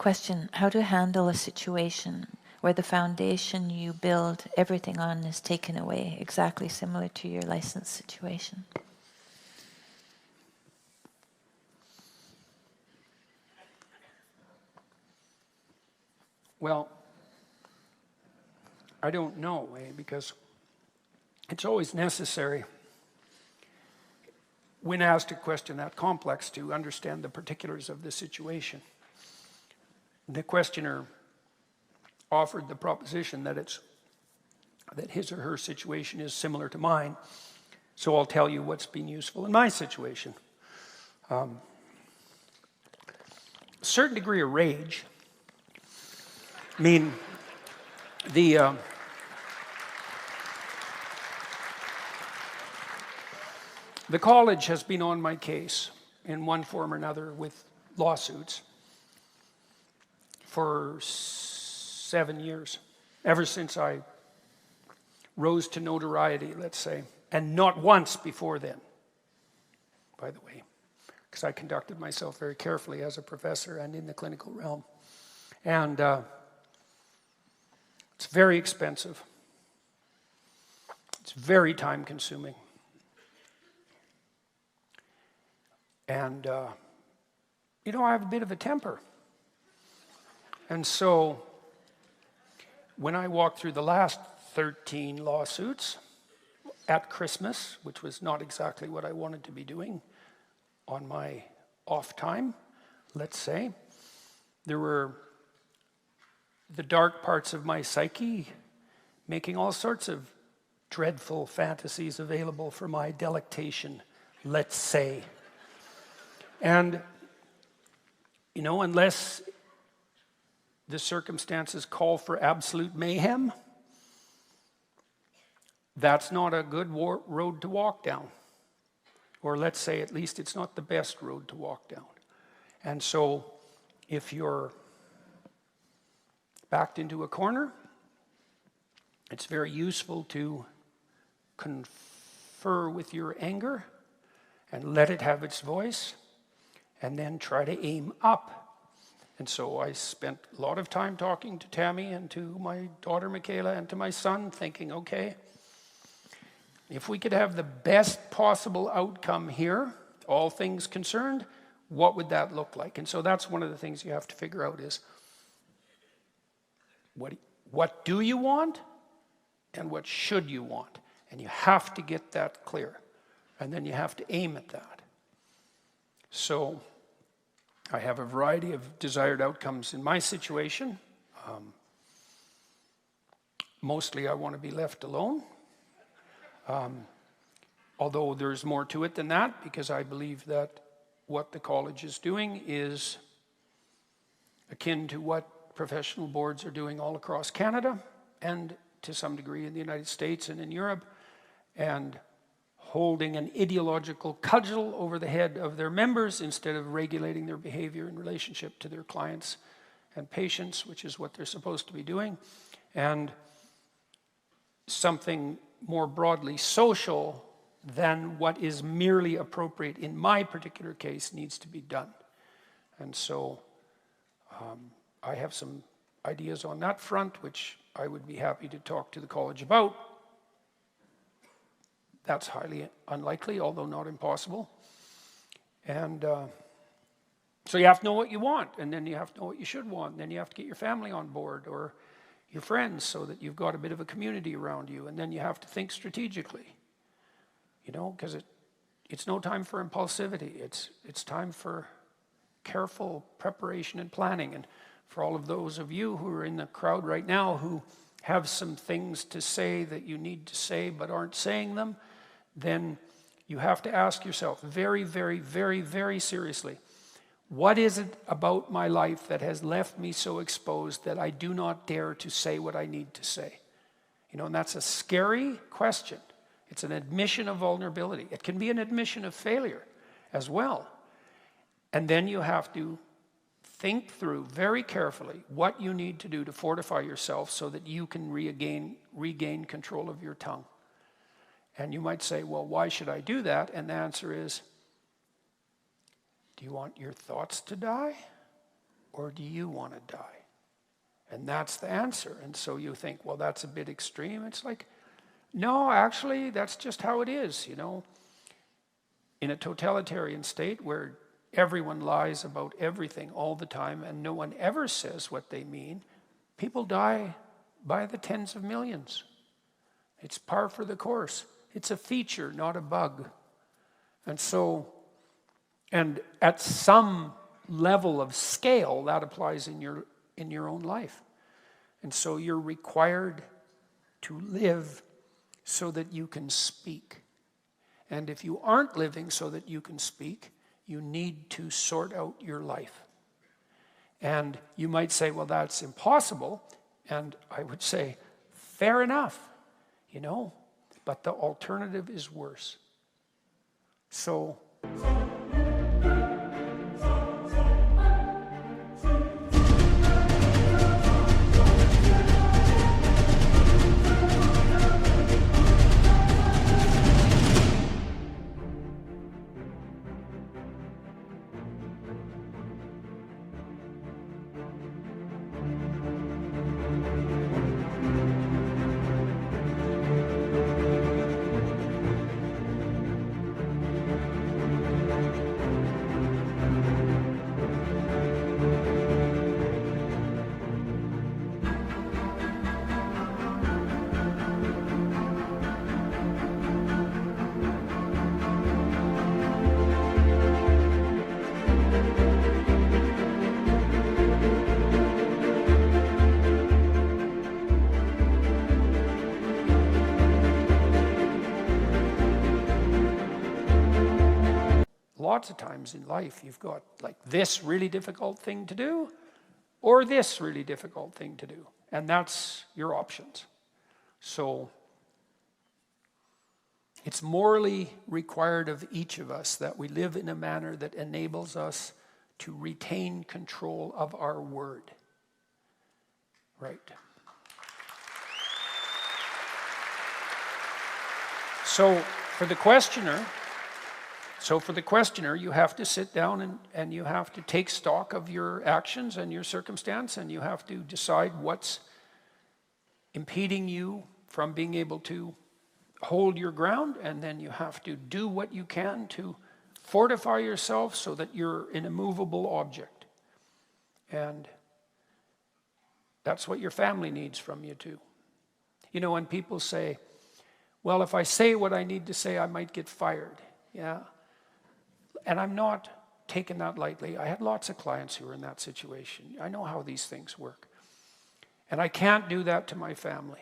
question, how to handle a situation where the foundation you build everything on is taken away, exactly similar to your license situation. Well, I don't know, because it's always necessary when asked a question that complex to understand the particulars of the situation. The questioner offered the proposition that his or her situation is similar to mine, so I'll tell you what's been useful in my situation. A certain degree of rage. I mean, the college has been on my case in one form or another with lawsuits for 7 years, ever since I rose to notoriety, let's say, and not once before then, by the way, because I conducted myself very carefully as a professor and in the clinical realm. And it's very expensive. It's very time-consuming. And, you know, I have a bit of a temper. And so when I walked through the last 13 lawsuits at Christmas, which was not exactly what I wanted to be doing on my off time, let's say, there were the dark parts of my psyche making all sorts of dreadful fantasies available for my delectation, let's say. And, you know, unless the circumstances call for absolute mayhem, that's not a good road to walk down. Or let's say at least it's not the best road to walk down. And so if you're backed into a corner, it's very useful to confer with your anger and let it have its voice, and then try to aim up. And so I spent a lot of time talking to Tammy and to my daughter Michaela and to my son, thinking, okay, if we could have the best possible outcome here, all things concerned, what would that look like? And so that's one of the things you have to figure out is, what do you want and what should you want? And you have to get that clear. And then you have to aim at that. So I have a variety of desired outcomes in my situation. Mostly I want to be left alone. Although there's more to it than that, because I believe that what the college is doing is akin to what professional boards are doing all across Canada and to some degree in the United States and in Europe, and holding an ideological cudgel over the head of their members instead of regulating their behavior in relationship to their clients and patients, which is what they're supposed to be doing, and something more broadly social than what is merely appropriate in my particular case needs to be done. And so I have some ideas on that front, which I would be happy to talk to the college about. That's highly unlikely, although not impossible. And so you have to know what you want, and then you have to know what you should want, and then you have to get your family on board or your friends so that you've got a bit of a community around you, and then you have to think strategically, you know, because it's no time for impulsivity. It's time for careful preparation and planning. And for all of those of you who are in the crowd right now who have some things to say that you need to say but aren't saying them, then you have to ask yourself very, very, very, very seriously, what is it about my life that has left me so exposed that I do not dare to say what I need to say? You know, and that's a scary question. It's an admission of vulnerability. It can be an admission of failure as well. And then you have to think through very carefully what you need to do to fortify yourself so that you can regain control of your tongue. And you might say, well, why should I do that? And the answer is, do you want your thoughts to die? or do you want to die? And that's the answer. And so you think, well, that's a bit extreme. It's like, no, actually, that's just how it is, you know. In a totalitarian state where everyone lies about everything all the time and no one ever says what they mean, people die by the tens of millions. It's par for the course. It's a feature, not a bug. And so, and at some level of scale, that applies in your own life. And so you're required to live so that you can speak. And if you aren't living so that you can speak, you need to sort out your life. And you might say, well, that's impossible. And I would say, fair enough, you know, but the alternative is worse. So, lots of times in life, you've got like this really difficult thing to do or this really difficult thing to do. And that's your options. So it's morally required of each of us that we live in a manner that enables us to retain control of our word. Right. So for the questioner, you have to sit down and you have to take stock of your actions and your circumstance, and you have to decide what's impeding you from being able to hold your ground, and then you have to do what you can to fortify yourself so that you're an immovable object. And that's what your family needs from you too. You know, when people say, well, if I say what I need to say, I might get fired. Yeah. And I'm not taking that lightly. I had lots of clients who were in that situation. I know how these things work. And I can't do that to my family.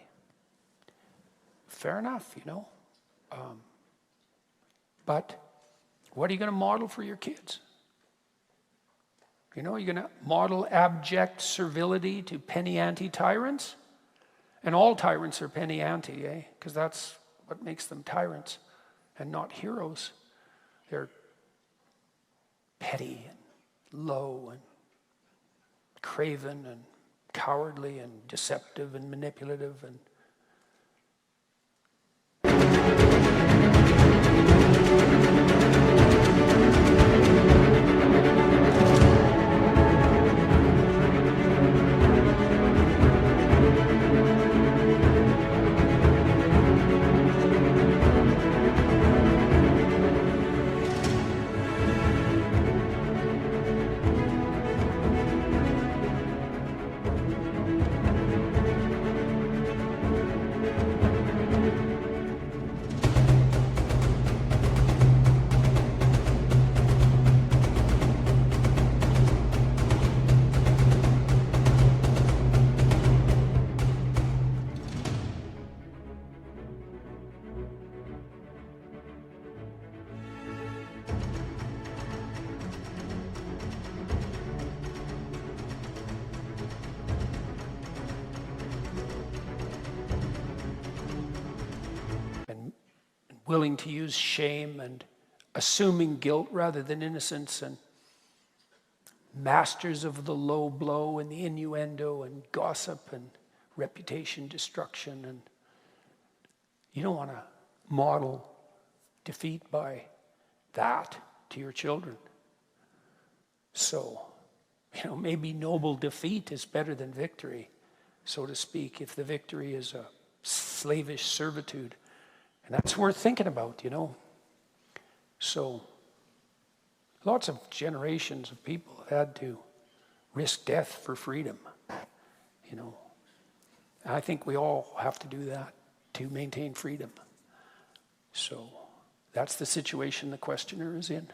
Fair enough, you know. But what are you going to model for your kids? You know, you're going to model abject servility to penny ante tyrants? And all tyrants are penny ante, eh? Because that's what makes them tyrants and not heroes. They're petty and low and craven and cowardly and deceptive and manipulative and willing to use shame and assuming guilt rather than innocence, and masters of the low blow and the innuendo and gossip and reputation destruction. And you don't want to model defeat by that to your children. So You know, maybe noble defeat is better than victory, so to speak, if the victory is a slavish servitude. And that's worth thinking about, you know. So, lots of generations of people have had to risk death for freedom, you know. I think we all have to do that to maintain freedom. So, that's the situation the questioner is in.